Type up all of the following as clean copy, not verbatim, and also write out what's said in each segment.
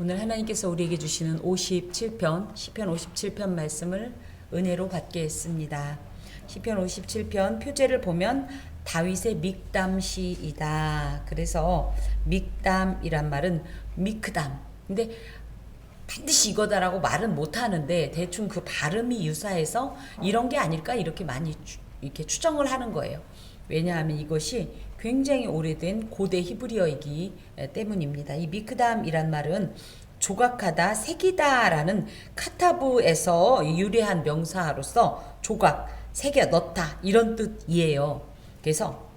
오늘 하나님께서 우리에게 주시는 57편, 시편 57편 말씀을 은혜로 받겠습니다. 시편 57편 표제를 보면 다윗의 믹담시이다. 그래서 믹담이란 말은 미크담. 근데 반드시 이거다라고 말은 못하는데 대충 그 발음이 유사해서 이런 게 아닐까 이렇게 많이 이렇게 추정을 하는 거예요. 왜냐하면 이것이 굉장히 오래된 고대 히브리어이기 때문입니다. 이 미크담이란 말은 조각하다, 새기다라는 카타브에서 유래한 명사로서 조각, 새겨 넣다 이런 뜻이에요. 그래서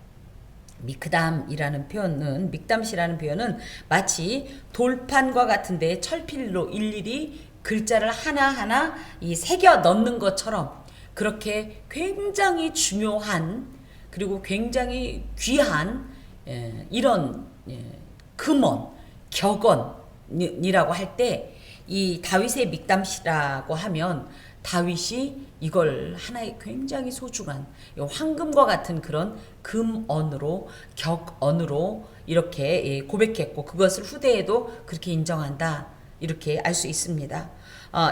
미크담이라는 표현은 믹담시라는 표현은 마치 돌판과 같은데 철필로 일일이 글자를 하나하나 이 새겨 넣는 것처럼 그렇게 굉장히 중요한 그리고 굉장히 귀한 이런 금언, 격언이라고 할 때 이 다윗의 믹담시라고 하면 다윗이 이걸 하나의 굉장히 소중한 황금과 같은 그런 금언으로 격언으로 이렇게 고백했고 그것을 후대에도 그렇게 인정한다 이렇게 알 수 있습니다.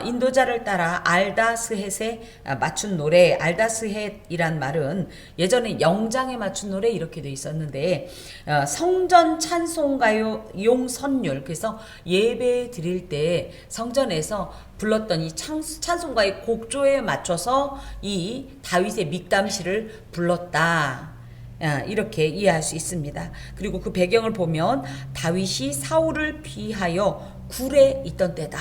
인도자를 따라 알다스헷에 맞춘 노래, 알다스헷이란 말은 예전에 영장에 맞춘 노래 이렇게 돼 있었는데 성전 찬송가용 선율, 그래서 예배 드릴 때 성전에서 불렀던 이 찬송가의 곡조에 맞춰서 이 다윗의 믹담시를 불렀다. 이렇게 이해할 수 있습니다. 그리고 그 배경을 보면 다윗이 사울을 피하여 굴에 있던 때다.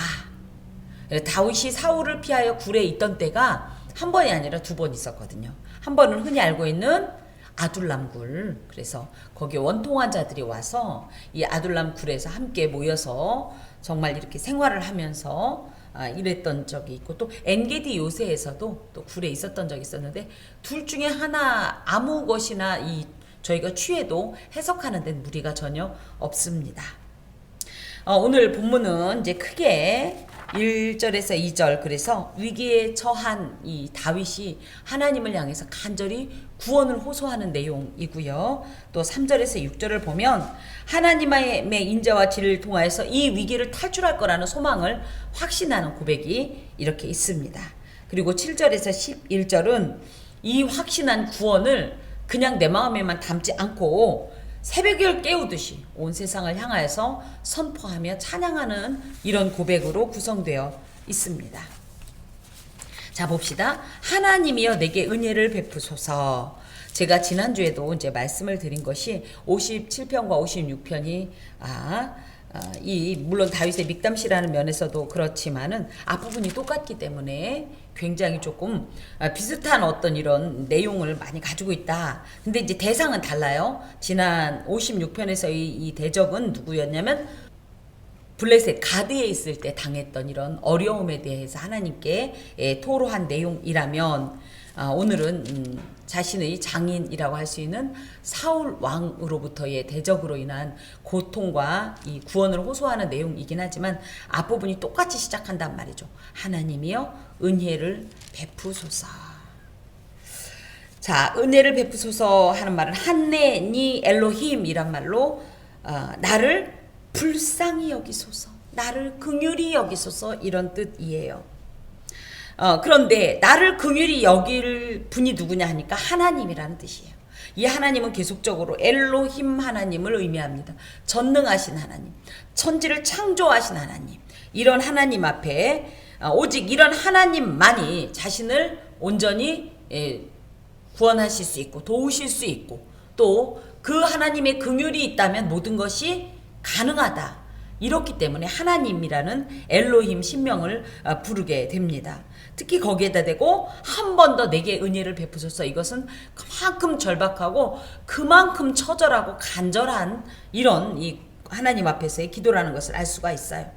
다윗이 사울을 피하여 굴에 있던 때가 한 번이 아니라 두 번 있었거든요. 한 번은 흔히 알고 있는 아둘람 굴. 그래서 거기에 원통한 자들이 와서 이 아둘람 굴에서 함께 모여서 정말 이렇게 생활을 하면서 이랬던 적이 있고 또 엔게디 요새에서도 또 굴에 있었던 적이 있었는데 둘 중에 하나 아무 것이나 저희가 취해도 해석하는 데는 무리가 전혀 없습니다. 오늘 본문은 이제 크게 1절에서 2절 그래서 위기에 처한 이 다윗이 하나님을 향해서 간절히 구원을 호소하는 내용이고요. 또 3절에서 6절을 보면 하나님의 인자와 진리를 통하여서 이 위기를 탈출할 거라는 소망을 확신하는 고백이 이렇게 있습니다. 그리고 7절에서 11절은 이 확신한 구원을 그냥 내 마음에만 담지 않고 새벽을 깨우듯이 온 세상을 향하여서 선포하며 찬양하는 이런 고백으로 구성되어 있습니다. 자, 봅시다. 하나님이여 내게 은혜를 베푸소서. 제가 지난주에도 이제 말씀을 드린 것이 57편과 56편이 물론 다윗의 믹담시라는 면에서도 그렇지만은 앞부분이 똑같기 때문에 굉장히 조금 비슷한 어떤 이런 내용을 많이 가지고 있다. 근데 이제 대상은 달라요. 지난 56편에서의 이 대적은 누구였냐면 블레셋 가드에 있을 때 당했던 이런 어려움에 대해서 하나님께 토로한 내용이라면 오늘은 자신의 장인이라고 할 수 있는 사울 왕으로부터의 대적으로 인한 고통과 이 구원을 호소하는 내용이긴 하지만 앞부분이 똑같이 시작한단 말이죠. 하나님이여 은혜를 베푸소서. 자, 은혜를 베푸소서 하는 말은 한네니 엘로힘이란 말로 나를 불쌍히 여기소서, 나를 긍휼히 여기소서 이런 뜻이에요. 그런데 나를 긍휼히 여길 분이 누구냐 하니까 하나님이라는 뜻이에요. 이 하나님은 계속적으로 엘로힘 하나님을 의미합니다. 전능하신 하나님, 천지를 창조하신 하나님. 이런 하나님 앞에 오직 이런 하나님만이 자신을 온전히 구원하실 수 있고 도우실 수 있고 또 그 하나님의 긍휼이 있다면 모든 것이 가능하다. 이렇기 때문에 하나님이라는 엘로힘 신명을 부르게 됩니다. 특히 거기에다 대고 한 번 더 내게 은혜를 베푸소서. 이것은 그만큼 절박하고 그만큼 처절하고 간절한 이런 이 하나님 앞에서의 기도라는 것을 알 수가 있어요.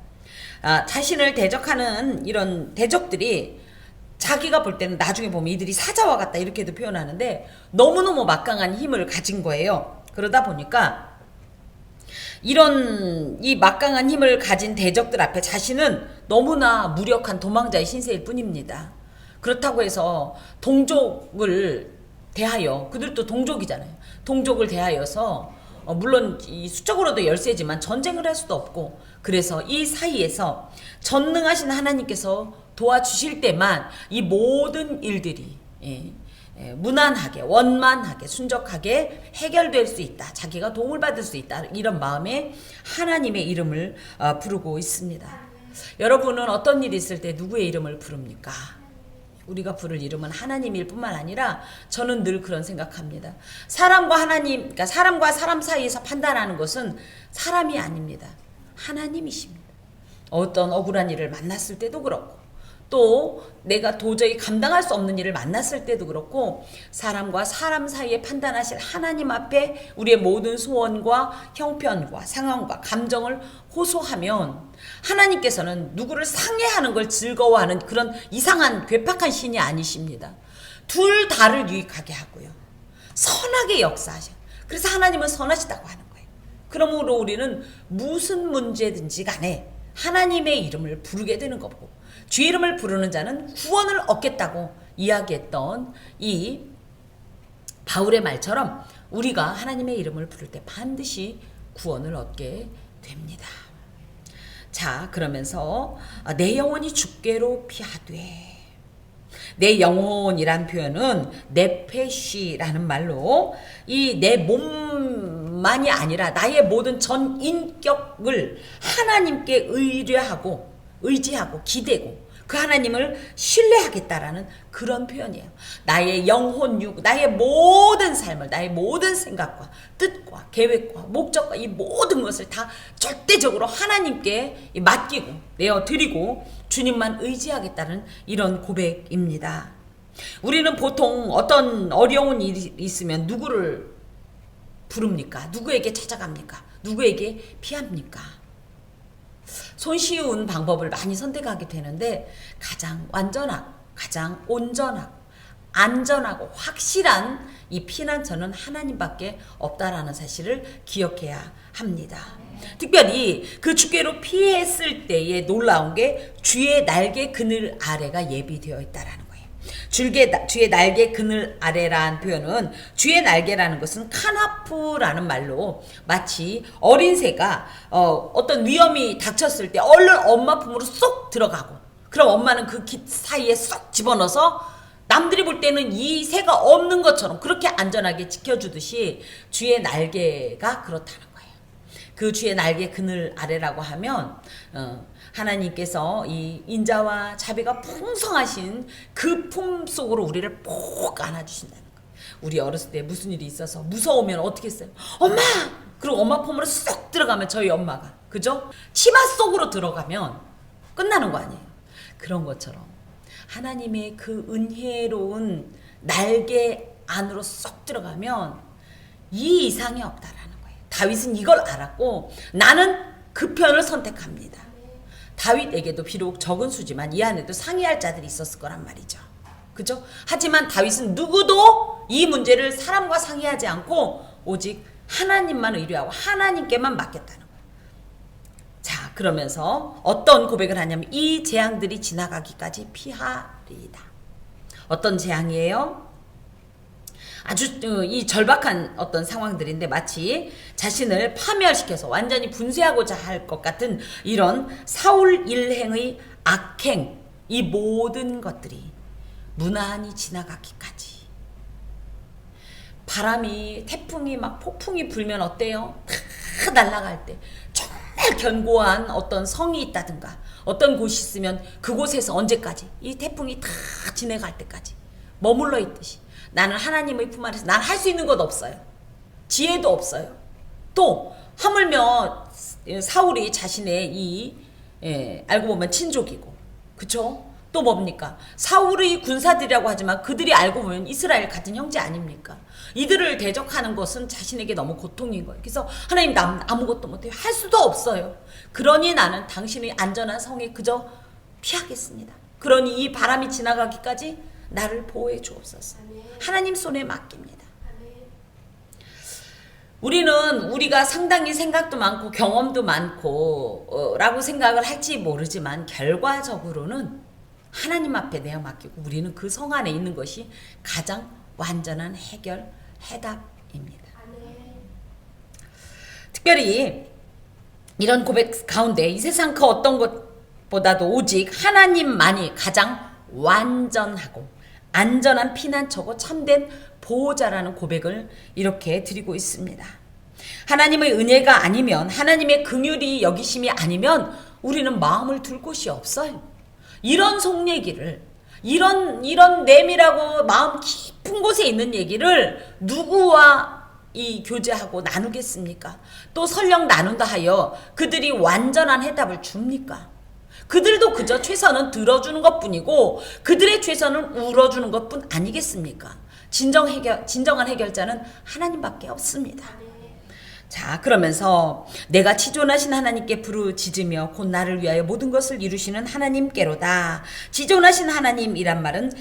자신을 대적하는 이런 대적들이 자기가 볼 때는 나중에 보면 이들이 사자와 같다 이렇게도 표현하는데 너무너무 막강한 힘을 가진 거예요. 그러다 보니까 이런 이 막강한 힘을 가진 대적들 앞에 자신은 너무나 무력한 도망자의 신세일 뿐입니다. 그렇다고 해서 동족을 대하여 그들도 동족이잖아요. 동족을 대하여서 물론 이 수적으로도 열세지만 전쟁을 할 수도 없고 그래서 이 사이에서 전능하신 하나님께서 도와주실 때만 이 모든 일들이 무난하게 원만하게 순적하게 해결될 수 있다. 자기가 도움을 받을 수 있다. 이런 마음에 하나님의 이름을 부르고 있습니다. 여러분은 어떤 일이 있을 때 누구의 이름을 부릅니까? 우리가 부를 이름은 하나님일 뿐만 아니라 저는 늘 그런 생각합니다. 사람과 하나님, 그러니까 사람과 사람 사이에서 판단하는 것은 사람이 아닙니다. 하나님이십니다. 어떤 억울한 일을 만났을 때도 그렇고 또 내가 도저히 감당할 수 없는 일을 만났을 때도 그렇고 사람과 사람 사이에 판단하실 하나님 앞에 우리의 모든 소원과 형편과 상황과 감정을 호소하면 하나님께서는 누구를 상해하는 걸 즐거워하는 그런 이상한 괴팍한 신이 아니십니다. 둘 다를 유익하게 하고요. 선하게 역사하셔. 그래서 하나님은 선하시다고 하는 거예요. 그러므로 우리는 무슨 문제든지 간에 하나님의 이름을 부르게 되는 거고 주 이름을 부르는 자는 구원을 얻겠다고 이야기했던 이 바울의 말처럼 우리가 하나님의 이름을 부를 때 반드시 구원을 얻게 됩니다. 자, 그러면서 내 영혼이 주께로 피하되, 내 영혼이란 표현은 네페시라는 말로 이 내 몸만이 아니라 나의 모든 전 인격을 하나님께 의지하고 기대고 그 하나님을 신뢰하겠다라는 그런 표현이에요. 나의 영혼, 육, 나의 모든 삶을, 나의 모든 생각과 뜻과 계획과 목적과 이 모든 것을 다 절대적으로 하나님께 맡기고 내어드리고 주님만 의지하겠다는 이런 고백입니다. 우리는 보통 어떤 어려운 일이 있으면 누구를 부릅니까? 누구에게 찾아갑니까? 누구에게 피합니까? 손쉬운 방법을 많이 선택하게 되는데 가장 완전하고 가장 온전하고 안전하고 확실한 이 피난처는 하나님밖에 없다라는 사실을 기억해야 합니다. 특별히 그 주께로 피했을 때에 놀라운 게 주의 날개 그늘 아래가 예비되어 있다라는 거예요. 주의 날개 그늘 아래라는 표현은 주의 날개라는 것은 카나프라는 말로 마치 어린 새가 어떤 위험이 닥쳤을 때 얼른 엄마 품으로 쏙 들어가고 그럼 엄마는 그 사이에 쏙 집어넣어서 남들이 볼 때는 이 새가 없는 것처럼 그렇게 안전하게 지켜주듯이 주의 날개가 그렇다는 거예요. 그 주의 날개 그늘 아래라고 하면 하나님께서 이 인자와 자비가 풍성하신 그 품 속으로 우리를 꼭 안아주신다는 거예요. 우리 어렸을 때 무슨 일이 있어서 무서우면 어떻게 했어요? 엄마! 그리고 엄마 품으로 쏙 들어가면 저희 엄마가 그죠? 치마 속으로 들어가면 끝나는 거 아니에요. 그런 것처럼 하나님의 그 은혜로운 날개 안으로 쏙 들어가면 이 이상이 없다라는 거예요. 다윗은 이걸 알았고 나는 그 편을 선택합니다. 다윗에게도 비록 적은 수지만 이 안에도 상의할 자들이 있었을 거란 말이죠. 그죠? 하지만 다윗은 누구도 이 문제를 사람과 상의하지 않고 오직 하나님만 의뢰하고 하나님께만 맡겼다는 거예요. 자, 그러면서 어떤 고백을 하냐면 이 재앙들이 지나가기까지 피하리이다. 어떤 재앙이에요? 아주 이 절박한 어떤 상황들인데 마치 자신을 파멸시켜서 완전히 분쇄하고자 할 것 같은 이런 사울 일행의 악행, 이 모든 것들이 무난히 지나가기까지. 바람이 태풍이 막 폭풍이 불면 어때요? 다 날아갈 때 정말 견고한 어떤 성이 있다든가 어떤 곳이 있으면 그곳에서 언제까지 이 태풍이 다 지나갈 때까지 머물러 있듯이 나는 하나님의 품 아래서 난 할 수 있는 것 없어요. 지혜도 없어요. 또 하물며 사울이 자신의 알고 보면 친족이고 그쵸? 또 뭡니까? 사울의 군사들이라고 하지만 그들이 알고 보면 이스라엘 같은 형제 아닙니까? 이들을 대적하는 것은 자신에게 너무 고통인 거예요. 그래서 하나님 남 아무것도 못해요. 할 수도 없어요. 그러니 나는 당신의 안전한 성에 그저 피하겠습니다. 그러니 이 바람이 지나가기까지 나를 보호해 주옵소서. 하나님 손에 맡깁니다. 우리가 상당히 생각도 많고 경험도 많고 라고 생각을 할지 모르지만 결과적으로는 하나님 앞에 내어 맡기고 우리는 그 성 안에 있는 것이 가장 완전한 해답입니다. 특별히 이런 고백 가운데 이 세상 그 어떤 것보다도 오직 하나님만이 가장 완전하고 안전한 피난처고 참된 보호자라는 고백을 이렇게 드리고 있습니다. 하나님의 은혜가 아니면, 하나님의 긍휼이 여기심이 아니면 우리는 마음을 둘 곳이 없어요. 이런 속 얘기를, 이런 내밀하고 마음 깊은 곳에 있는 얘기를 누구와 이 교제하고 나누겠습니까? 또 설령 나눈다 하여 그들이 완전한 해답을 줍니까? 그들도 그저 최선은 들어주는 것뿐이고 그들의 최선은 울어주는 것뿐 아니겠습니까? 진정한 해결자는 하나님밖에 없습니다. 자, 그러면서 내가 지존하신 하나님께 부르짖으며 곧 나를 위하여 모든 것을 이루시는 하나님께로다. 지존하신 하나님이란 말은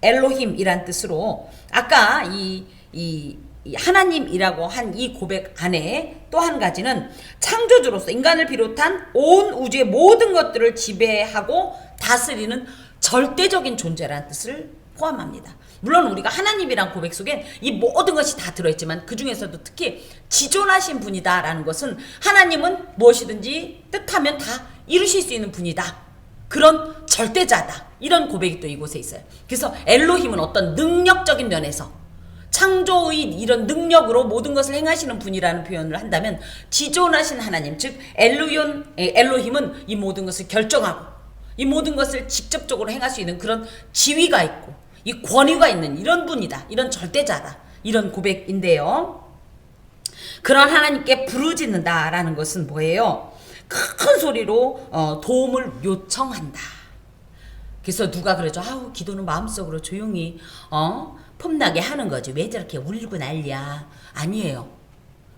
엘로힘이란 뜻으로, 아까 이 하나님이라고 한 이 고백 안에 또 한 가지는 창조주로서 인간을 비롯한 온 우주의 모든 것들을 지배하고 다스리는 절대적인 존재라는 뜻을 포함합니다. 물론 우리가 하나님이란 고백 속엔 이 모든 것이 다 들어있지만 그 중에서도 특히 지존하신 분이다라는 것은 하나님은 무엇이든지 뜻하면 다 이루실 수 있는 분이다. 그런 절대자다. 이런 고백이 또 이곳에 있어요. 그래서 엘로힘은 어떤 능력적인 면에서 창조의 이런 능력으로 모든 것을 행하시는 분이라는 표현을 한다면 지존하신 하나님, 즉 엘로힘은 이 모든 것을 결정하고 이 모든 것을 직접적으로 행할 수 있는 그런 지위가 있고 이 권위가 있는 이런 분이다. 이런 절대자다. 이런 고백인데요. 그런 하나님께 부르짖는다라는 것은 뭐예요? 큰 소리로 도움을 요청한다. 그래서 누가 그러죠. 아우, 기도는 마음속으로 조용히 폼나게 하는 거지. 왜 저렇게 울고 난리야. 아니에요.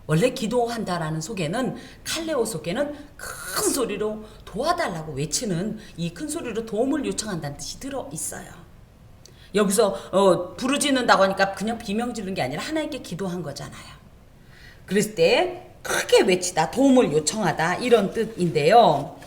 원래 기도한다라는 속에는, 칼레오 속에는 큰 소리로 도와달라고 외치는, 이 큰 소리로 도움을 요청한다는 뜻이 들어있어요. 여기서 부르짖는다고 하니까 그냥 비명 지르는 게 아니라 하나님께 기도한 거잖아요. 그랬을 때 크게 외치다, 도움을 요청하다, 이런 뜻인데요.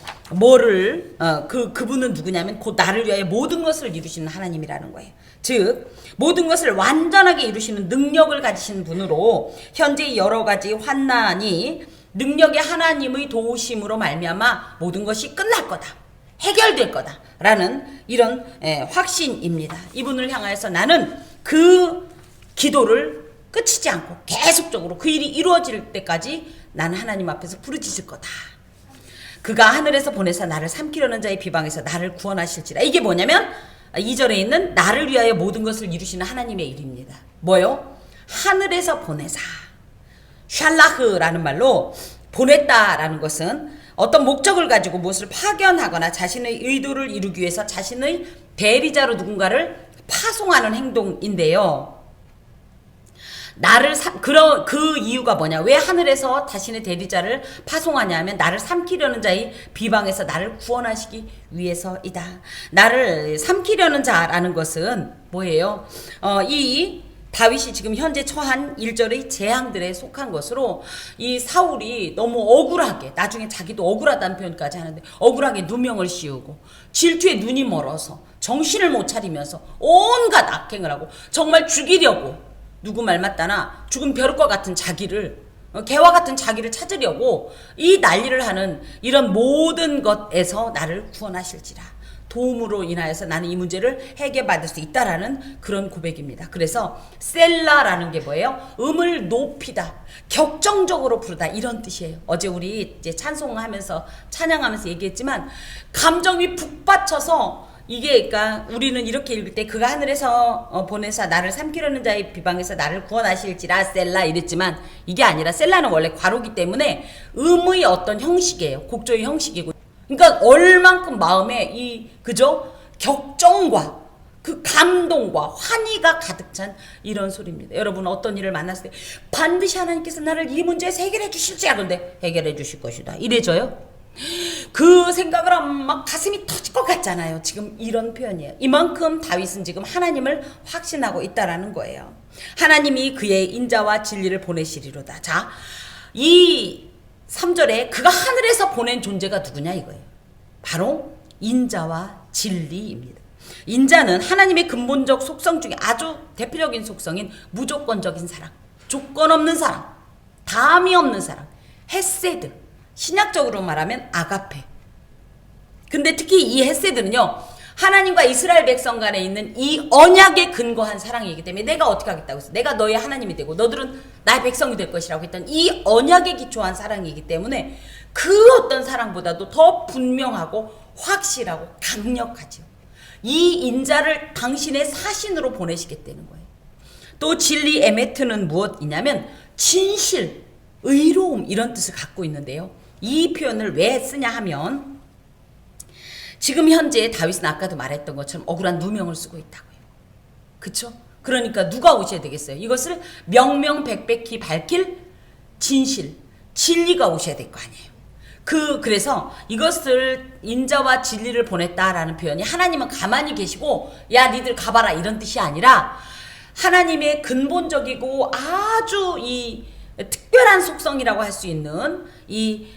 그분은 누구냐면 곧 나를 위하여 모든 것을 이루시는 하나님이라는 거예요. 즉 모든 것을 완전하게 이루시는 능력을 가지신 분으로 현재 여러 가지 환난이 능력의 하나님의 도우심으로 말미암아 모든 것이 끝날 거다, 해결될 거다라는 이런 확신입니다. 이분을 향하여서 나는 그 기도를 끝이지 않고 계속적으로 그 일이 이루어질 때까지 나는 하나님 앞에서 부르짖을 거다. 그가 하늘에서 보내사 나를 삼키려는 자의 비방에서 나를 구원하실지라. 이게 뭐냐면 2절에 있는 나를 위하여 모든 것을 이루시는 하나님의 일입니다. 뭐요? 하늘에서 보내사. 샬라흐라는 말로 보냈다라는 것은 어떤 목적을 가지고 무엇을 파견하거나 자신의 의도를 이루기 위해서 자신의 대리자로 누군가를 파송하는 행동인데요. 그 이유가 뭐냐? 왜 하늘에서 자신의 대리자를 파송하냐 하면 나를 삼키려는 자의 비방에서 나를 구원하시기 위해서이다. 나를 삼키려는 자라는 것은 뭐예요? 이 다윗이 지금 현재 처한 1절의 재앙들에 속한 것으로 이 사울이 너무 억울하게, 나중에 자기도 억울하다는 표현까지 하는데 억울하게 누명을 씌우고 질투에 눈이 멀어서 정신을 못 차리면서 온갖 악행을 하고 정말 죽이려고, 누구 말 맞다나 죽은 벼룩과 같은 자기를, 개와 같은 자기를 찾으려고 이 난리를 하는 이런 모든 것에서 나를 구원하실지라. 도움으로 인하여서 나는 이 문제를 해결받을 수 있다라는 그런 고백입니다. 그래서 셀라라는 게 뭐예요? 음을 높이다, 격정적으로 부르다, 이런 뜻이에요. 어제 우리 이제 찬송하면서 찬양하면서 얘기했지만 감정이 북받쳐서 이게, 그러니까 우리는 이렇게 읽을 때 그가 하늘에서 보내사 나를 삼키려는 자의 비방에서 나를 구원하실지라 셀라 이랬지만 이게 아니라 셀라는 원래 괄호기 때문에 음의 어떤 형식이에요. 곡조의 형식이고, 그러니까 얼만큼 마음에 그죠? 격정과 그 감동과 환희가 가득 찬 이런 소리입니다. 여러분 어떤 일을 만났을 때 반드시 하나님께서 나를 이 문제에서 해결해 주실지, 그런데 해결해 주실 것이다 이래져요. 그 생각을 하면 막 가슴이 터질 것 같잖아요. 지금 이런 표현이에요. 이만큼 다윗은 지금 하나님을 확신하고 있다라는 거예요. 하나님이 그의 인자와 진리를 보내시리로다. 자, 이 3절에 그가 하늘에서 보낸 존재가 누구냐 이거예요. 바로 인자와 진리입니다. 인자는 하나님의 근본적 속성 중에 아주 대표적인 속성인 무조건적인 사랑, 조건 없는 사랑, 담이 없는 사랑, 헤세드, 신약적으로 말하면 아가페. 근데 특히 이 헤세드는요, 하나님과 이스라엘 백성 간에 있는 이 언약에 근거한 사랑이기 때문에 내가 어떻게 하겠다고 했어? 내가 너의 하나님이 되고 너들은 나의 백성이 될 것이라고 했던 이 언약에 기초한 사랑이기 때문에 그 어떤 사랑보다도 더 분명하고 확실하고 강력하죠. 이 인자를 당신의 사신으로 보내시겠다는 거예요. 또 진리 에메트는 무엇이냐면 진실, 의로움 이런 뜻을 갖고 있는데요. 이 표현을 왜 쓰냐 하면 지금 현재 다윗은 아까도 말했던 것처럼 억울한 누명을 쓰고 있다고요. 그쵸? 그러니까 누가 오셔야 되겠어요? 이것을 명명백백히 밝힐 진실, 진리가 오셔야 될 거 아니에요. 그래서 이것을 인자와 진리를 보냈다라는 표현이 하나님은 가만히 계시고 야 니들 가봐라 이런 뜻이 아니라 하나님의 근본적이고 아주 이 특별한 속성이라고 할 수 있는 이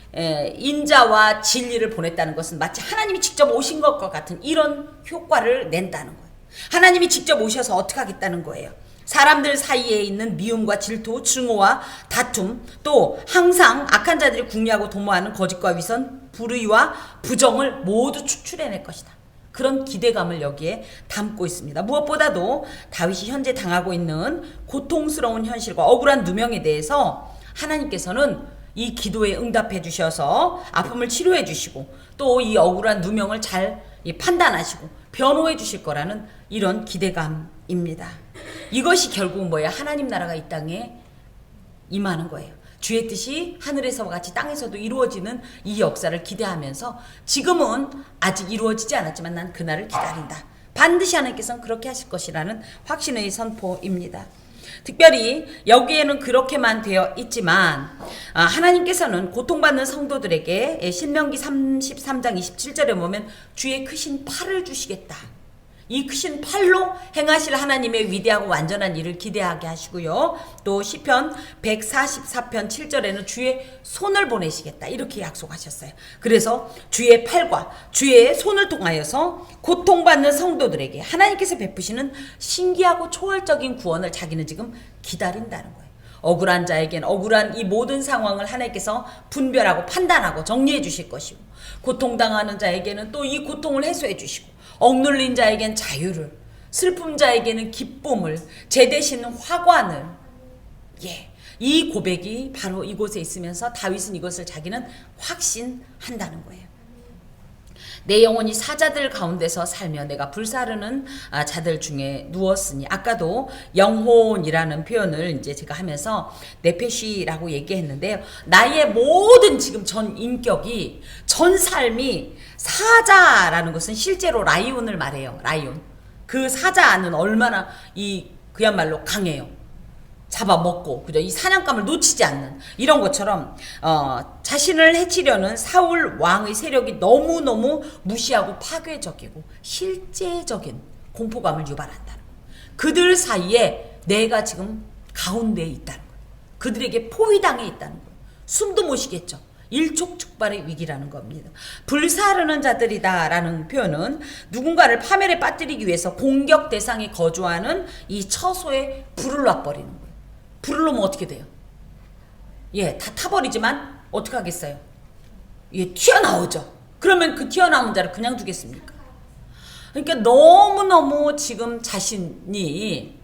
인자와 진리를 보냈다는 것은 마치 하나님이 직접 오신 것과 같은 이런 효과를 낸다는 거예요. 하나님이 직접 오셔서 어떻게 하겠다는 거예요. 사람들 사이에 있는 미움과 질투, 증오와 다툼, 또 항상 악한 자들이 궁리하고 도모하는 거짓과 위선, 불의와 부정을 모두 추출해낼 것이다. 그런 기대감을 여기에 담고 있습니다. 무엇보다도 다윗이 현재 당하고 있는 고통스러운 현실과 억울한 누명에 대해서 하나님께서는 이 기도에 응답해 주셔서 아픔을 치료해 주시고 또 이 억울한 누명을 잘 판단하시고 변호해 주실 거라는 이런 기대감입니다. 이것이 결국은 뭐예요? 하나님 나라가 이 땅에 임하는 거예요. 주의 뜻이 하늘에서와 같이 땅에서도 이루어지는 이 역사를 기대하면서 지금은 아직 이루어지지 않았지만 난 그날을 기다린다. 반드시 하나님께서는 그렇게 하실 것이라는 확신의 선포입니다. 특별히 여기에는 그렇게만 되어 있지만 하나님께서는 고통받는 성도들에게 신명기 33장 27절에 보면 주의 크신 팔을 주시겠다. 이 크신 팔로 행하실 하나님의 위대하고 완전한 일을 기대하게 하시고요. 또 시편 144편 7절에는 주의 손을 보내시겠다 이렇게 약속하셨어요. 그래서 주의 팔과 주의 손을 통하여서 고통받는 성도들에게 하나님께서 베푸시는 신기하고 초월적인 구원을 자기는 지금 기다린다는 거예요. 억울한 자에겐 억울한 이 모든 상황을 하나님께서 분별하고 판단하고 정리해 주실 것이고 고통당하는 자에게는 또 이 고통을 해소해 주시고 억눌린 자에겐 자유를, 슬픔 자에게는 기쁨을, 제 대신 화관을, 이 고백이 바로 이곳에 있으면서 다윗은 이것을 자기는 확신한다는 거예요. 내 영혼이 사자들 가운데서 살며 내가 불사르는 자들 중에 누웠으니 아까도 영혼이라는 표현을 이제 제가 하면서 네페시라고 얘기했는데요. 나의 모든 지금 전 인격이 전 삶이 사자라는 것은 실제로 라이온을 말해요. 라이온. 그 사자는 얼마나 그야말로 강해요. 잡아먹고 그죠? 이 사냥감을 놓치지 않는 이런 것처럼 자신을 해치려는 사울 왕의 세력이 너무너무 무시하고 파괴적이고 실제적인 공포감을 유발한다는 거예요. 그들 사이에 내가 지금 가운데에 있다는 거예요. 그들에게 포위당해 있다는 거예요. 숨도 못 쉬겠죠. 일촉즉발의 위기라는 겁니다. 불사르는 자들이다라는 표현은 누군가를 파멸에 빠뜨리기 위해서 공격 대상이 거주하는 이 처소에 불을 놔버리는 거예요. 불을 놓으면 어떻게 돼요? 다 타버리지만 어떻게 하겠어요? 튀어나오죠. 그러면 그 튀어나온 자를 그냥 두겠습니까? 그러니까 너무너무 지금 자신이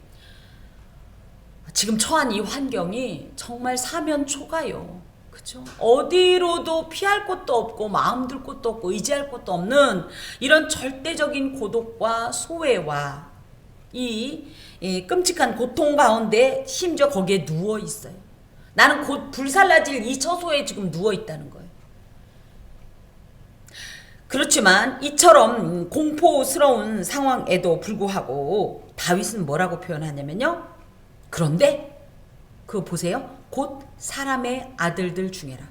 지금 처한 이 환경이 정말 사면초가요. 그죠? 어디로도 피할 곳도 없고 마음 둘 곳도 없고 의지할 곳도 없는 이런 절대적인 고독과 소외와 이 끔찍한 고통 가운데 심지어 거기에 누워 있어요. 나는 곧 불살라질 이 처소에 지금 누워 있다는 거예요. 그렇지만 이처럼 공포스러운 상황에도 불구하고 다윗은 뭐라고 표현하냐면요. 그런데 그거 보세요. 곧 사람의 아들들 중에라.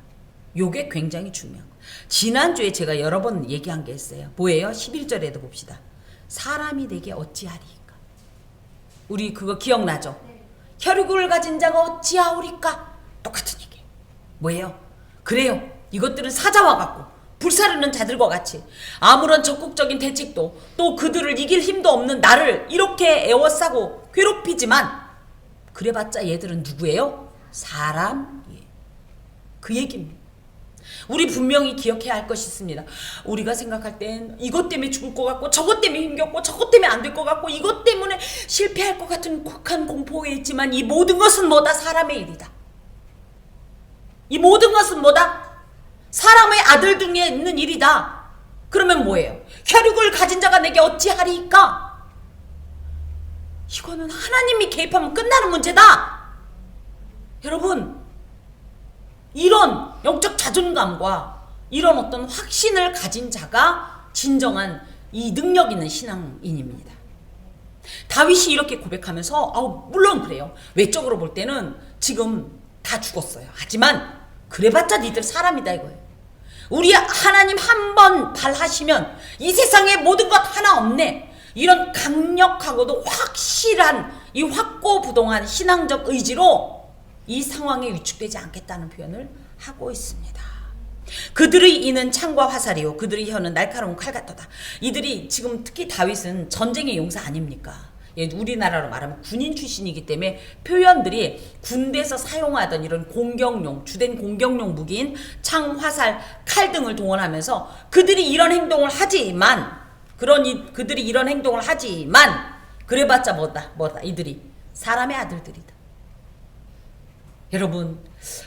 요게 굉장히 중요한 거예요. 지난주에 제가 여러 번 얘기한 게 있어요. 뭐예요? 11절에도 봅시다. 사람이 내게 어찌하리까. 우리 그거 기억나죠? 혈육을 가진 자가 어찌하오리까. 똑같은 얘기예요. 뭐예요? 그래요. 이것들은 사자와 같고 불사르는 자들과 같이 아무런 적극적인 대책도 또 그들을 이길 힘도 없는 나를 이렇게 애워싸고 괴롭히지만 그래봤자 얘들은 누구예요? 사람이에요. 그 얘기입니다. 우리 분명히 기억해야 할 것이 있습니다. 우리가 생각할 땐 이것 때문에 죽을 것 같고 저것 때문에 힘겹고 저것 때문에 안 될 것 같고 이것 때문에 실패할 것 같은 극한 공포에 있지만 이 모든 것은 뭐다? 사람의 일이다. 이 모든 것은 뭐다? 사람의 아들 중에 있는 일이다. 그러면 뭐예요? 혈육을 가진 자가 내게 어찌하리이까? 이거는 하나님이 개입하면 끝나는 문제다. 여러분, 이런 영적 자존감과 이런 어떤 확신을 가진 자가 진정한 이 능력 있는 신앙인입니다. 다윗이 이렇게 고백하면서 물론 그래요. 외적으로 볼 때는 지금 다 죽었어요. 하지만 그래봤자 니들 사람이다 이거예요. 우리 하나님 한 번 발하시면 이 세상에 모든 것 하나 없네. 이런 강력하고도 확실한 이 확고부동한 신앙적 의지로 이 상황에 위축되지 않겠다는 표현을 하고 있습니다. 그들의 이는 창과 화살이요 그들의 혀는 날카로운 칼 같도다. 이들이 지금 특히 다윗은 전쟁의 용사 아닙니까? 우리나라로 말하면 군인 출신이기 때문에 표현들이 군대에서 사용하던 이런 공격용, 주된 공격용 무기인 창, 화살, 칼 등을 동원하면서 그들이 이런 행동을 하지만 그들이 이런 행동을 하지만 그래봤자 뭐다 이들이 사람의 아들들이다. 여러분,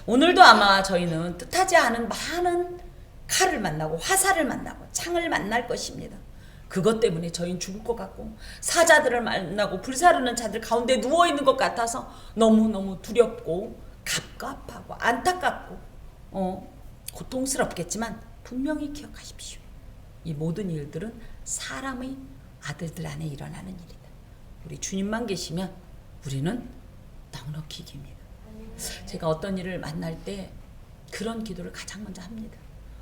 오늘도 아마 저희는 뜻하지 않은 많은 칼을 만나고 화살을 만나고 창을 만날 것입니다. 그것 때문에 저희는 죽을 것 같고 사자들을 만나고 불사르는 자들 가운데 누워있는 것 같아서 너무너무 두렵고 갑갑하고 안타깝고 고통스럽겠지만 분명히 기억하십시오. 이 모든 일들은 사람의 아들들 안에 일어나는 일이다. 우리 주님만 계시면 우리는 넉넉히 이깁니다. 제가 어떤 일을 만날 때 그런 기도를 가장 먼저 합니다.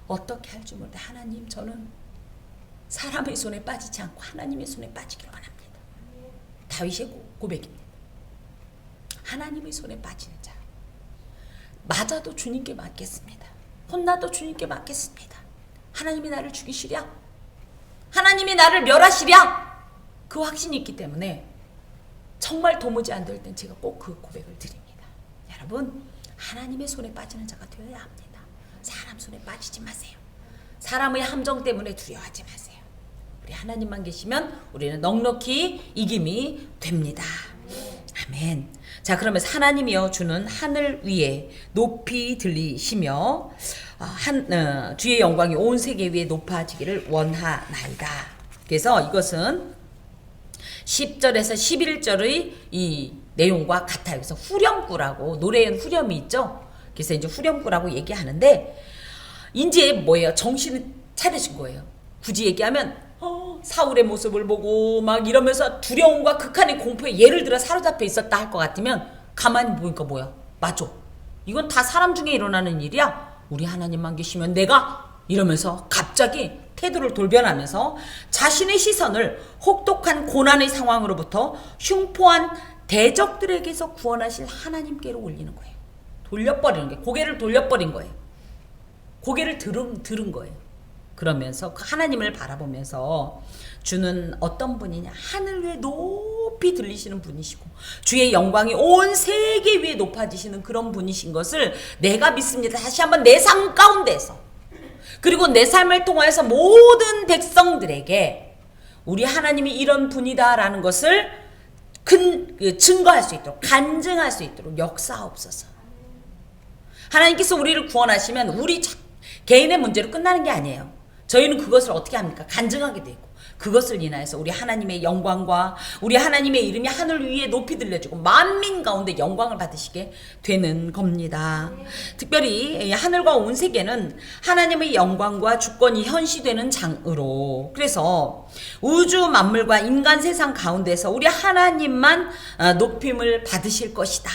어떻게 할지 모르는데 하나님, 저는 사람의 손에 빠지지 않고 하나님의 손에 빠지기를 원합니다. 다윗의 고백입니다. 하나님의 손에 빠지는 자. 맞아도 주님께 맡겠습니다. 혼나도 주님께 맡겠습니다. 하나님이 나를 죽이시랴? 하나님이 나를 멸하시랴? 그 확신이 있기 때문에 정말 도무지 안 될 땐 제가 꼭 그 고백을 드립니다. 여러분, 하나님의 손에 빠지는 자가 되어야 합니다. 사람 손에 빠지지 마세요. 사람의 함정 때문에 두려워하지 마세요. 우리 하나님만 계시면 우리는 넉넉히 이김이 됩니다. 아멘. 자, 그러면서 하나님이여 주는 하늘 위에 높이 들리시며 주의 영광이 온 세계 위에 높아지기를 원하나이다. 그래서 이것은 10절에서 11절의 이 내용과 같아요. 그래서 후렴구라고, 노래엔 후렴이 있죠. 그래서 이제 후렴구라고 얘기하는데 이제 뭐예요? 정신을 차리신 거예요. 굳이 얘기하면 사울의 모습을 보고 막 이러면서 두려움과 극한의 공포에 예를 들어 사로잡혀 있었다 할 것 같으면 가만히 보니까 뭐야? 맞아. 이건 다 사람 중에 일어나는 일이야. 우리 하나님만 계시면 내가 이러면서 갑자기 태도를 돌변하면서 자신의 시선을 혹독한 고난의 상황으로부터 흉포한 대적들에게서 구원하실 하나님께로 올리는 거예요. 돌려버리는 거예요. 고개를 돌려버린 거예요. 고개를 들은 거예요. 그러면서 그 하나님을 바라보면서 주는 어떤 분이냐? 하늘 위에 높이 들리시는 분이시고 주의 영광이 온 세계 위에 높아지시는 그런 분이신 것을 내가 믿습니다. 다시 한번 내 삶 가운데서, 그리고 내 삶을 통하여서 모든 백성들에게 우리 하나님이 이런 분이다라는 것을 증거할 수 있도록, 간증할 수 있도록 역사하옵소서. 하나님께서 우리를 구원하시면 우리 개인의 문제로 끝나는 게 아니에요. 저희는 그것을 어떻게 합니까? 간증하게 되고 그것을 인하여서 우리 하나님의 영광과 우리 하나님의 이름이 하늘 위에 높이 들려지고 만민 가운데 영광을 받으시게 되는 겁니다. 특별히 하늘과 온 세계는 하나님의 영광과 주권이 현시되는 장으로, 그래서 우주 만물과 인간 세상 가운데서 우리 하나님만 높임을 받으실 것이다.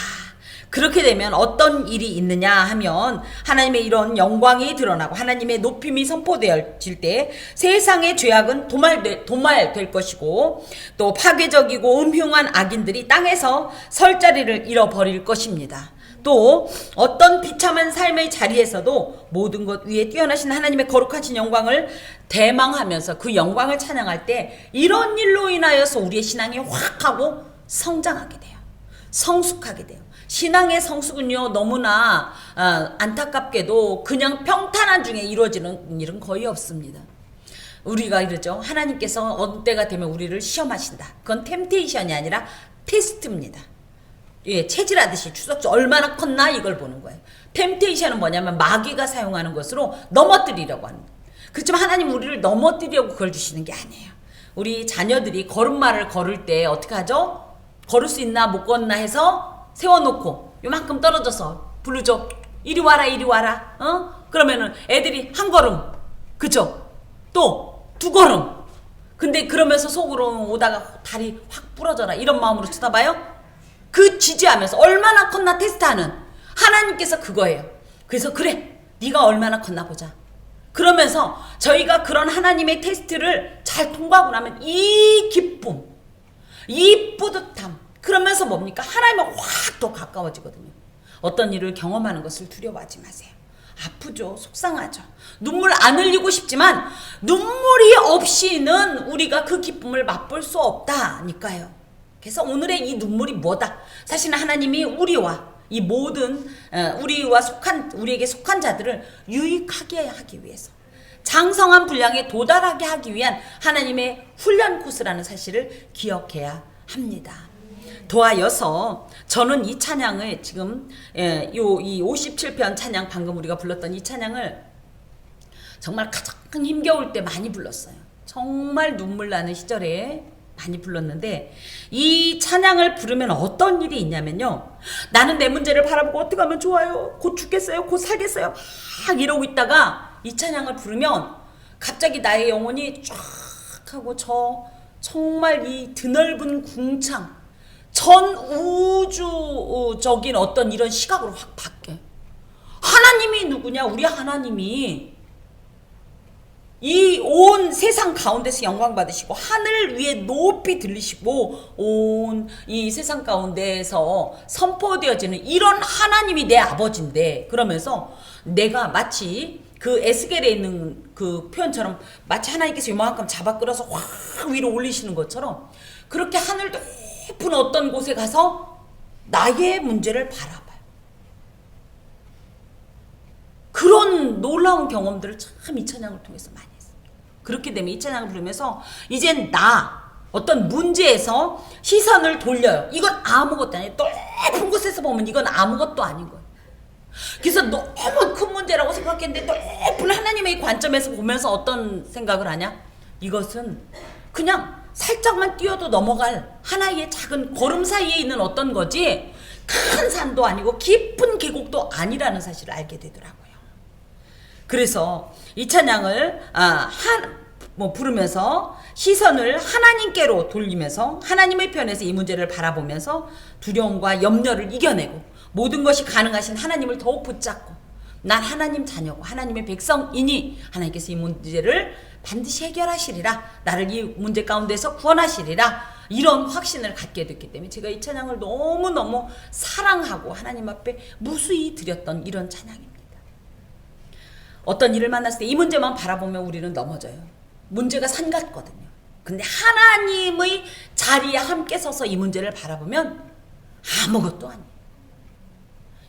그렇게 되면 어떤 일이 있느냐 하면 하나님의 이런 영광이 드러나고 하나님의 높임이 선포되어질 때 세상의 죄악은 도말될 것이고 또 파괴적이고 음흉한 악인들이 땅에서 설 자리를 잃어버릴 것입니다. 또 어떤 비참한 삶의 자리에서도 모든 것 위에 뛰어나신 하나님의 거룩하신 영광을 대망하면서 그 영광을 찬양할 때 이런 일로 인하여서 우리의 신앙이 확 하고 성장하게 돼요. 성숙하게 돼요. 신앙의 성숙은요 너무나 안타깝게도 그냥 평탄한 중에 이루어지는 일은 거의 없습니다. 우리가 이러죠. 하나님께서 어느 때가 되면 우리를 시험하신다. 그건 템테이션이 아니라 테스트입니다. 예, 체질하듯이 추석주 얼마나 컸나 이걸 보는 거예요. 템테이션은 뭐냐면 마귀가 사용하는 것으로 넘어뜨리려고 하는 거예요. 그렇지만 하나님 우리를 넘어뜨리려고 그걸 주시는 게 아니에요. 우리 자녀들이 걸음마를 걸을 때 어떻게 하죠? 걸을 수 있나 못 걷나 해서 세워놓고 요만큼 떨어져서 부르죠. 이리 와라 이리 와라. 그러면은 애들이 한 걸음, 그죠? 또 두 걸음. 근데 그러면서 속으로 오다가 다리 확 부러져라 이런 마음으로 쳐다봐요. 그 지지하면서 얼마나 컸나 테스트하는 하나님께서 그거예요. 그래서 그래 네가 얼마나 컸나 보자. 그러면서 저희가 그런 하나님의 테스트를 잘 통과하고 나면 이 기쁨, 이 뿌듯함, 그러면서 뭡니까? 하나님과 확 더 가까워지거든요. 어떤 일을 경험하는 것을 두려워하지 마세요. 아프죠. 속상하죠. 눈물 안 흘리고 싶지만 눈물이 없이는 우리가 그 기쁨을 맛볼 수 없다니까요. 그래서 오늘의 이 눈물이 뭐다? 사실은 하나님이 우리와 이 모든 우리에게 속한 자들을 유익하게 하기 위해서 장성한 분량에 도달하게 하기 위한 하나님의 훈련 코스라는 사실을 기억해야 합니다. 도하여서 저는 이 찬양을 지금 이 57편 찬양 방금 우리가 불렀던 이 찬양을 정말 가장 힘겨울 때 많이 불렀어요. 정말 눈물 나는 시절에 많이 불렀는데 이 찬양을 부르면 어떤 일이 있냐면요. 나는 내 문제를 바라보고 어떻게 하면 좋아요. 곧 죽겠어요. 곧 살겠어요. 막 이러고 있다가 이 찬양을 부르면 갑자기 나의 영혼이 쫙 하고 저 정말 이 드넓은 궁창 전 우주적인 어떤 이런 시각으로 확 바뀌어요. 하나님이 누구냐? 우리 하나님이 이 온 세상 가운데서 영광 받으시고 하늘 위에 높이 들리시고 온 이 세상 가운데에서 선포되어지는 이런 하나님이 내 아버지인데 그러면서 내가 마치 그 에스겔에 있는 그 표현처럼 마치 하나님께서 요만큼 잡아 끌어서 확 위로 올리시는 것처럼 그렇게 하늘 높은 어떤 곳에 가서 나의 문제를 바라봐요. 그런 놀라운 경험들을 참 이 찬양을 통해서 많이 했어요. 그렇게 되면 이 찬양을 부르면서 이젠 어떤 문제에서 시선을 돌려요. 이건 아무것도 아니에요. 높은 곳에서 보면 이건 아무것도 아닌 거예요. 그래서 너무 큰 문제라고 생각했는데 높은 하나님의 관점에서 보면서 어떤 생각을 하냐? 이것은 그냥 살짝만 뛰어도 넘어갈 하나의 작은 걸음 사이에 있는 어떤 거지 큰 산도 아니고 깊은 계곡도 아니라는 사실을 알게 되더라고요. 그래서 이 찬양을 부르면서 시선을 하나님께로 돌리면서 하나님의 편에서 이 문제를 바라보면서 두려움과 염려를 이겨내고 모든 것이 가능하신 하나님을 더욱 붙잡고 난 하나님 자녀고 하나님의 백성이니 하나님께서 이 문제를 반드시 해결하시리라. 나를 이 문제 가운데서 구원하시리라. 이런 확신을 갖게 됐기 때문에 제가 이 찬양을 너무너무 사랑하고 하나님 앞에 무수히 드렸던 이런 찬양입니다. 어떤 일을 만났을 때 이 문제만 바라보면 우리는 넘어져요. 문제가 산 같거든요. 근데 하나님의 자리에 함께 서서 이 문제를 바라보면 아무것도 아니에요.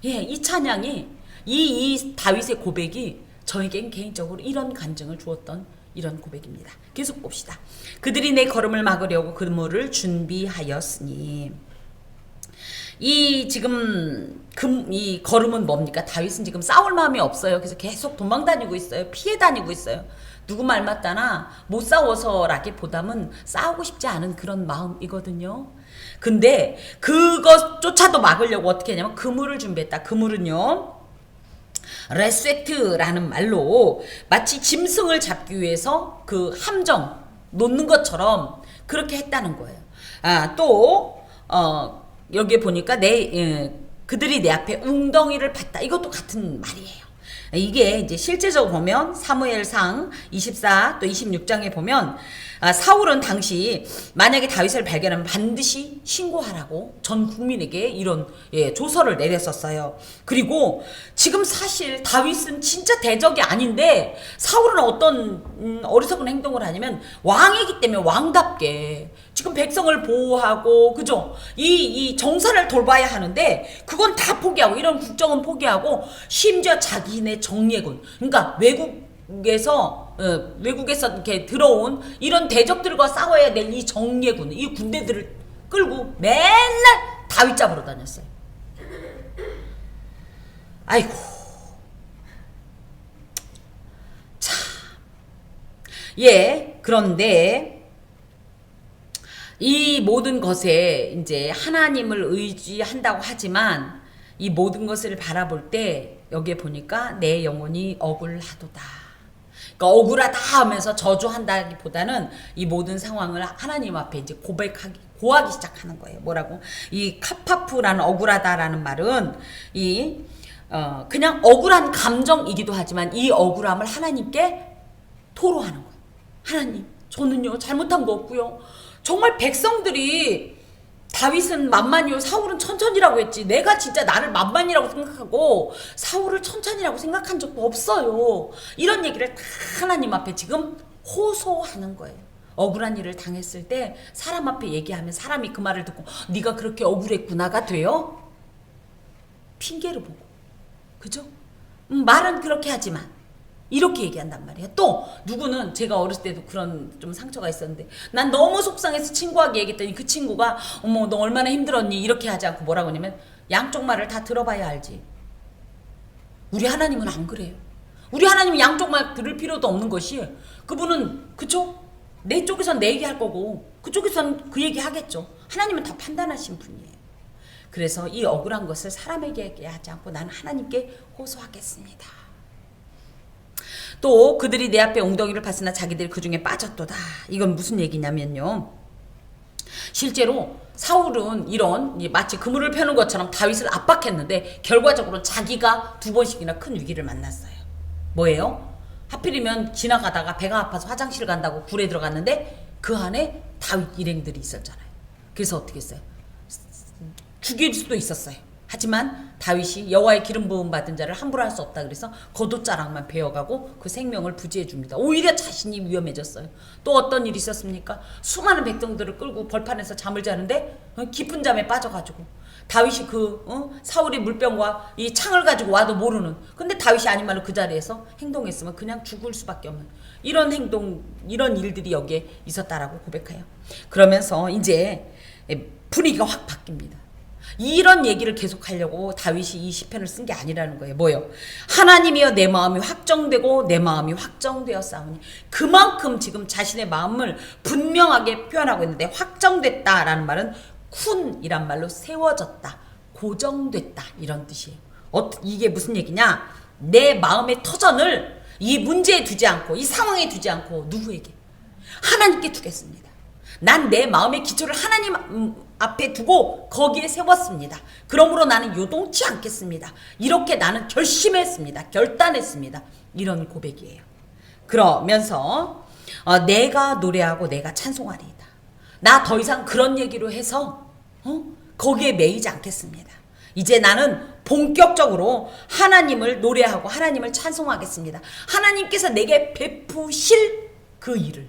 예, 이 찬양이 이 다윗의 고백이 저에겐 개인적으로 이런 간증을 주었던 이런 고백입니다. 계속 봅시다. 그들이 내 걸음을 막으려고 그물을 준비하였으니 이 걸음은 뭡니까? 다윗은 지금 싸울 마음이 없어요. 그래서 계속 도망 다니고 있어요. 피해 다니고 있어요. 누구 말 맞다나 못 싸워서라기보다는 싸우고 싶지 않은 그런 마음이거든요. 근데 그것조차도 막으려고 어떻게 했냐면 그물을 준비했다. 그물은요 레스웨트라는 말로 마치 짐승을 잡기 위해서 그 함정 놓는 것처럼 그렇게 했다는 거예요. 여기에 보니까 그들이 내 앞에 웅덩이를 팠다. 이것도 같은 말이에요. 이게 이제 실제적으로 보면 사무엘상 24 또 26장에 보면 사울은 당시 만약에 다윗을 발견하면 반드시 신고하라고 전 국민에게 이런 조서를 내렸었어요. 그리고 지금 사실 다윗은 진짜 대적이 아닌데 사울은 어떤 어리석은 행동을 하냐면 왕이기 때문에 왕답게 지금 백성을 보호하고 그죠? 이 정사를 돌봐야 하는데 그건 다 포기하고 이런 국정은 포기하고 심지어 자기네 정예군 그러니까 외국에서 이렇게 들어온 이런 대적들과 싸워야 될 이 정예군 이 군대들을 끌고 맨날 다윗 잡으러 다녔어요. 아이고 참 예 그런데 이 모든 것에 이제 하나님을 의지한다고 하지만 이 모든 것을 바라볼 때 여기에 보니까 내 영혼이 억울하도다. 그러니까 억울하다 하면서 저주한다기보다는 이 모든 상황을 하나님 앞에 이제 고하기 시작하는 거예요. 뭐라고? 이 카파프라는 억울하다라는 말은 그냥 억울한 감정이기도 하지만 이 억울함을 하나님께 토로하는 거예요. 하나님, 저는요 잘못한 거 없고요. 정말 백성들이 다윗은 만만이요 사울은 천천히라고 했지 내가 진짜 나를 만만이라고 생각하고 사울을 천천히라고 생각한 적도 없어요. 이런 얘기를 다 하나님 앞에 지금 호소하는 거예요. 억울한 일을 당했을 때 사람 앞에 얘기하면 사람이 그 말을 듣고 네가 그렇게 억울했구나가 돼요? 핑계를 보고 그죠? 말은 그렇게 하지만 이렇게 얘기한단 말이에요. 또 누구는 제가 어렸을 때도 그런 좀 상처가 있었는데 난 너무 속상해서 친구에게 얘기했더니 그 친구가 어머 너 얼마나 힘들었니 이렇게 하지 않고 뭐라고 하냐면 양쪽 말을 다 들어봐야 알지. 우리 하나님은 안 그래요. 우리 하나님은 양쪽 말 들을 필요도 없는 것이 그분은 그쵸? 내 쪽에선 내 얘기할 거고 그쪽에선 그 얘기 하겠죠. 하나님은 다 판단하신 분이에요. 그래서 이 억울한 것을 사람에게 얘기하지 않고 나는 하나님께 호소하겠습니다. 또 그들이 내 앞에 웅덩이를 팠으나 자기들이 그 중에 빠졌도다. 이건 무슨 얘기냐면요. 실제로 사울은 이런 마치 그물을 펴는 것처럼 다윗을 압박했는데 결과적으로 자기가 2번씩이나 큰 위기를 만났어요. 뭐예요? 하필이면 지나가다가 배가 아파서 화장실 간다고 굴에 들어갔는데 그 안에 다윗 일행들이 있었잖아요. 그래서 어떻게 했어요? 죽일 수도 있었어요. 하지만 다윗이 여호와의 기름 부음 받은 자를 함부로 할 수 없다 그래서 겉옷자락만 베어가고 그 생명을 부지해 줍니다. 오히려 자신이 위험해졌어요. 또 어떤 일이 있었습니까? 수많은 백성들을 끌고 벌판에서 잠을 자는데 깊은 잠에 빠져가지고 다윗이 사울이 물병과 이 창을 가지고 와도 모르는 근데 다윗이 아니면 그 자리에서 행동했으면 그냥 죽을 수밖에 없는 이런 일들이 여기에 있었다라고 고백해요. 그러면서 이제 분위기가 확 바뀝니다. 이런 얘기를 계속하려고 다윗이 이 시편을 쓴 게 아니라는 거예요. 뭐요? 하나님이여 내 마음이 확정되고 내 마음이 확정되었사오니 그만큼 지금 자신의 마음을 분명하게 표현하고 있는데 확정됐다라는 말은 쿤이란 말로 세워졌다, 고정됐다 이런 뜻이에요. 이게 무슨 얘기냐? 내 마음의 터전을 이 문제에 두지 않고 이 상황에 두지 않고 누구에게? 하나님께 두겠습니다. 난 내 마음의 기초를 하나님 앞에 두고 거기에 세웠습니다. 그러므로 나는 요동치 않겠습니다. 이렇게 나는 결심했습니다. 결단했습니다. 이런 고백이에요. 그러면서 내가 노래하고 내가 찬송하리이다. 나 더 이상 그런 얘기로 해서 거기에 매이지 않겠습니다. 이제 나는 본격적으로 하나님을 노래하고 하나님을 찬송하겠습니다. 하나님께서 내게 베푸실 그 일을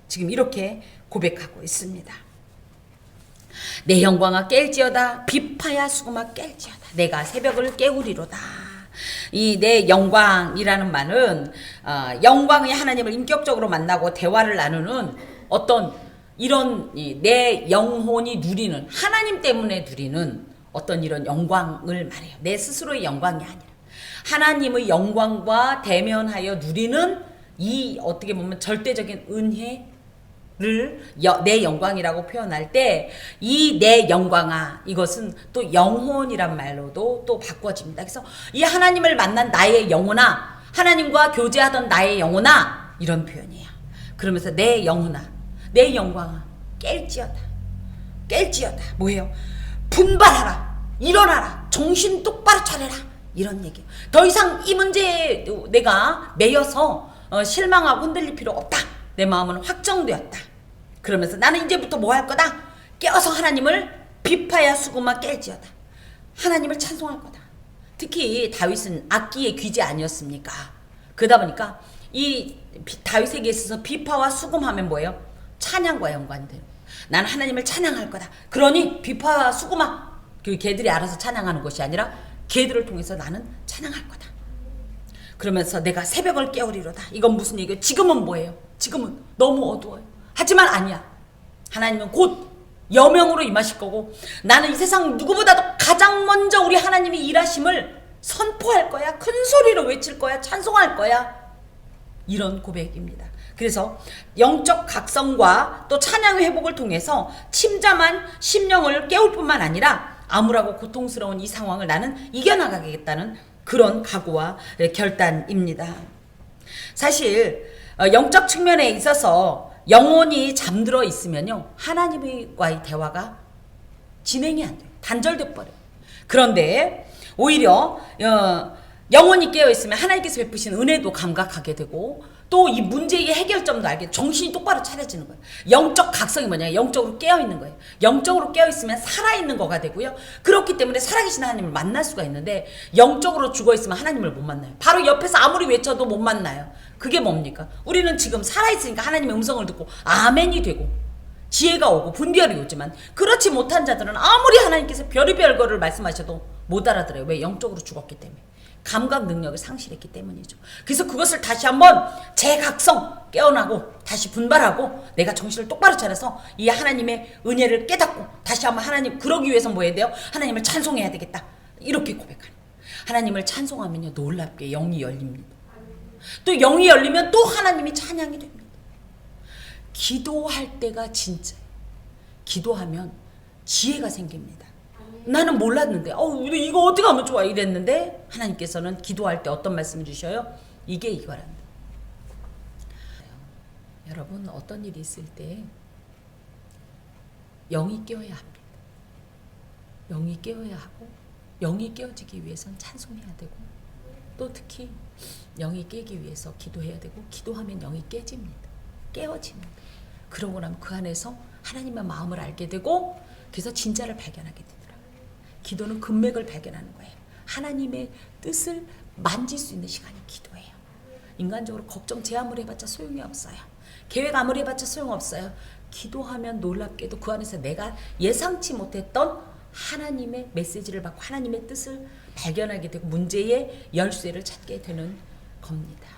지금 이렇게 고백하고 있습니다. 내 영광아 깰지어다 비파야 수금아 깰지어다 내가 새벽을 깨우리로다. 이 내 영광이라는 말은 영광의 하나님을 인격적으로 만나고 대화를 나누는 어떤 이런 내 영혼이 누리는 하나님 때문에 누리는 어떤 이런 영광을 말해요. 내 스스로의 영광이 아니라 하나님의 영광과 대면하여 누리는 이 어떻게 보면 절대적인 은혜를 내 영광이라고 표현할 때 이 내 영광아 이것은 또 영혼이란 말로도 또 바꿔집니다. 그래서 이 하나님을 만난 나의 영혼아 하나님과 교제하던 나의 영혼아 이런 표현이에요. 그러면서 내 영혼아 내 영광아 깰지어다 깰지어다 뭐예요? 분발하라 일어나라 정신 똑바로 차려라 이런 얘기예요. 더 이상 이 문제에 내가 매여서 실망하고 흔들릴 필요 없다. 내 마음은 확정되었다. 그러면서 나는 이제부터 뭐 할 거다? 깨어서 하나님을 비파야 수금아 깰지어다. 하나님을 찬송할 거다. 특히 다윗은 악기의 귀재 아니었습니까? 그러다 보니까 이 다윗에게 있어서 비파와 수금하면 뭐예요? 찬양과 연관돼요. 나는 하나님을 찬양할 거다. 그러니 비파와 수구마 그 개들이 알아서 찬양하는 것이 아니라 개들을 통해서 나는 찬양할 거다. 그러면서 내가 새벽을 깨우리로다. 이건 무슨 얘기예요? 지금은 뭐예요? 지금은 너무 어두워요. 하지만 아니야. 하나님은 곧 여명으로 임하실 거고 나는 이 세상 누구보다도 가장 먼저 우리 하나님이 일하심을 선포할 거야. 큰 소리로 외칠 거야. 찬송할 거야. 이런 고백입니다. 그래서 영적 각성과 또 찬양 회복을 통해서 침잠한 심령을 깨울 뿐만 아니라 암울하고 고통스러운 이 상황을 나는 이겨나가겠다는 그런 각오와 결단입니다. 사실 영적 측면에 있어서 영혼이 잠들어 있으면요 하나님과의 대화가 진행이 안 돼요. 단절돼 버려요. 그런데 오히려 영혼이 깨어 있으면 하나님께서 베푸신 은혜도 감각하게 되고 또 이 문제의 해결점도 알게 정신이 똑바로 차려지는 거예요. 영적 각성이 뭐냐? 영적으로 깨어 있는 거예요. 영적으로 깨어 있으면 살아있는 거가 되고요. 그렇기 때문에 살아계신 하나님을 만날 수가 있는데 영적으로 죽어 있으면 하나님을 못 만나요. 바로 옆에서 아무리 외쳐도 못 만나요. 그게 뭡니까? 우리는 지금 살아있으니까 하나님의 음성을 듣고 아멘이 되고 지혜가 오고 분별이 오지만 그렇지 못한 자들은 아무리 하나님께서 별의별 거를 말씀하셔도 못 알아들어요. 왜? 영적으로 죽었기 때문에. 감각 능력을 상실했기 때문이죠. 그래서 그것을 다시 한번 재각성 깨어나고 다시 분발하고 내가 정신을 똑바로 차려서 이 하나님의 은혜를 깨닫고 다시 한번 하나님 그러기 위해서 뭐 해야 돼요? 하나님을 찬송해야 되겠다. 이렇게 고백하는. 하나님을 찬송하면요 놀랍게 영이 열립니다. 또 영이 열리면 또 하나님이 찬양이 됩니다. 기도할 때가 진짜예요. 기도하면 지혜가 생깁니다. 나는 몰랐는데 이거 어떻게 하면 좋아 이랬는데 하나님께서는 기도할 때 어떤 말씀을 주셔요? 이게 이거랍니다. 여러분 어떤 일이 있을 때 영이 깨어야 합니다. 영이 깨어야 하고 영이 깨어지기 위해서는 찬송해야 되고 또 특히 영이 깨기 위해서 기도해야 되고 기도하면 영이 깨집니다. 깨어집니다. 그러고 나면 그 안에서 하나님의 마음을 알게 되고 그래서 진짜를 발견하게 되더라고요. 기도는 금맥을 발견하는 거예요. 하나님의 뜻을 만질 수 있는 시간이 기도예요. 인간적으로 걱정 제 아무리 해봤자 소용이 없어요. 계획 아무리 해봤자 소용없어요. 기도하면 놀랍게도 그 안에서 내가 예상치 못했던 하나님의 메시지를 받고 하나님의 뜻을 발견하게 되고 문제의 열쇠를 찾게 되는 겁니다.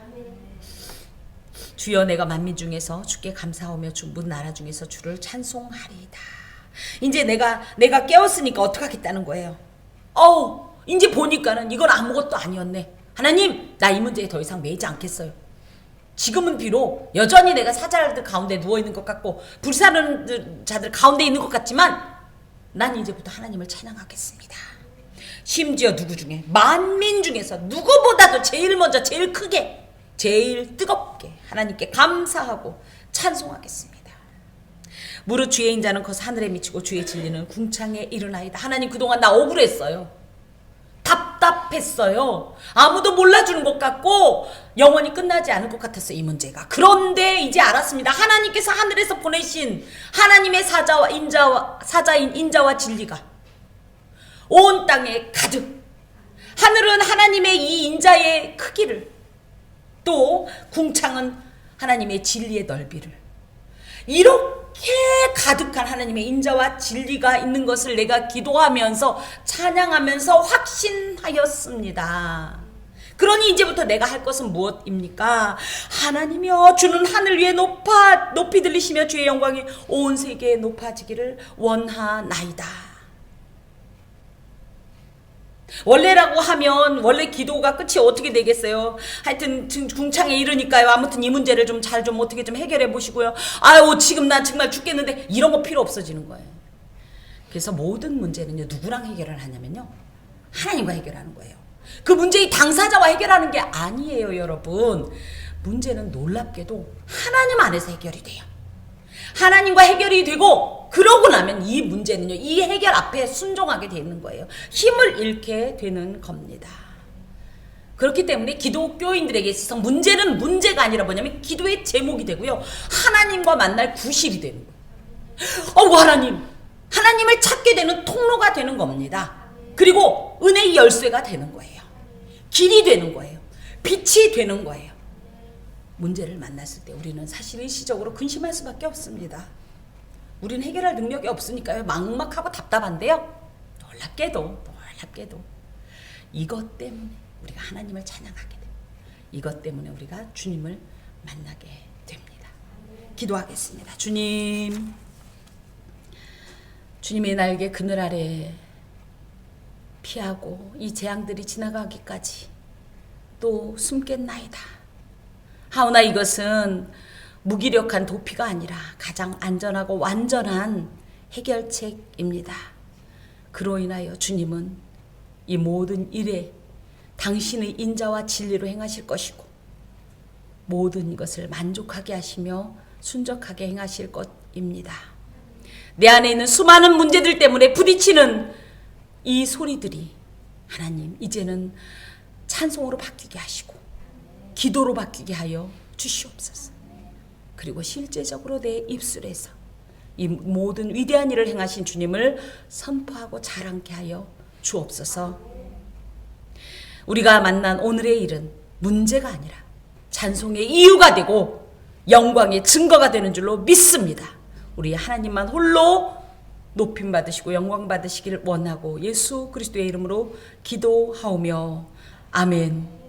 주여 내가 만민 중에서 주께 감사하며 문 나라 중에서 주를 찬송하리이다. 이제 내가 깨웠으니까 어떡하겠다는 거예요. 이제 보니까는 이건 아무것도 아니었네. 하나님 나 이 문제에 더 이상 매이지 않겠어요. 지금은 비록 여전히 내가 사자들 가운데 누워있는 것 같고 불사르는 자들 가운데 있는 것 같지만 난 이제부터 하나님을 찬양하겠습니다. 심지어 누구 중에 만민 중에서 누구보다도 제일 먼저 제일 크게 제일 뜨겁게 하나님께 감사하고 찬송하겠습니다. 무릇 주의 인자는 커서 하늘에 미치고 주의 진리는 궁창에 이르나이다. 하나님 그동안 나 억울했어요. 답답했어요. 아무도 몰라주는 것 같고 영원히 끝나지 않을 것 같았어 이 문제가. 그런데 이제 알았습니다. 하나님께서 하늘에서 보내신 하나님의 사자인 인자와 진리가 온 땅에 가득. 하늘은 하나님의 이 인자의 크기를 또 궁창은 하나님의 진리의 넓이를 이렇게 가득한 하나님의 인자와 진리가 있는 것을 내가 기도하면서 찬양하면서 확신하였습니다. 그러니 이제부터 내가 할 것은 무엇입니까? 하나님이여 주는 하늘 위에 높이 들리시며 주의 영광이 온 세계에 높아지기를 원하나이다. 원래라고 하면 원래 기도가 끝이 어떻게 되겠어요? 하여튼 궁창에 이르니까요. 아무튼 이 문제를 좀 잘 좀 어떻게 좀 해결해 보시고요. 아유 지금 난 정말 죽겠는데 이런 거 필요 없어지는 거예요. 그래서 모든 문제는요 누구랑 해결을 하냐면요 하나님과 해결하는 거예요. 그 문제의 당사자와 해결하는 게 아니에요 여러분. 문제는 놀랍게도 하나님 안에서 해결이 돼요. 하나님과 해결이 되고 그러고 나면 이 문제는요 이 해결 앞에 순종하게 되는 거예요. 힘을 잃게 되는 겁니다. 그렇기 때문에 기독교인들에게 있어서 문제는 문제가 아니라 뭐냐면 기도의 제목이 되고요 하나님과 만날 구실이 되는 거예요. 하나님을 찾게 되는 통로가 되는 겁니다. 그리고 은혜의 열쇠가 되는 거예요. 길이 되는 거예요. 빛이 되는 거예요. 문제를 만났을 때 우리는 사실 일시적으로 근심할 수밖에 없습니다. 우리는 해결할 능력이 없으니까요. 막막하고 답답한데요. 놀랍게도 이것 때문에 우리가 하나님을 찬양하게 됩니다. 이것 때문에 우리가 주님을 만나게 됩니다. 기도하겠습니다. 주님의 날개 그늘 아래 피하고 이 재앙들이 지나가기까지 또 숨겠나이다. 하오나 이것은 무기력한 도피가 아니라 가장 안전하고 완전한 해결책입니다. 그로 인하여 주님은 이 모든 일에 당신의 인자와 진리로 행하실 것이고 모든 것을 만족하게 하시며 순적하게 행하실 것입니다. 내 안에 있는 수많은 문제들 때문에 부딪히는 이 소리들이 하나님 이제는 찬송으로 바뀌게 하시고 기도로 바뀌게 하여 주시옵소서. 그리고 실제적으로 내 입술에서 이 모든 위대한 일을 행하신 주님을 선포하고 자랑케 하여 주옵소서. 우리가 만난 오늘의 일은 문제가 아니라 찬송의 이유가 되고 영광의 증거가 되는 줄로 믿습니다. 우리 하나님만 홀로 높임 받으시고 영광 받으시기를 원하고 예수 그리스도의 이름으로 기도하오며 아멘.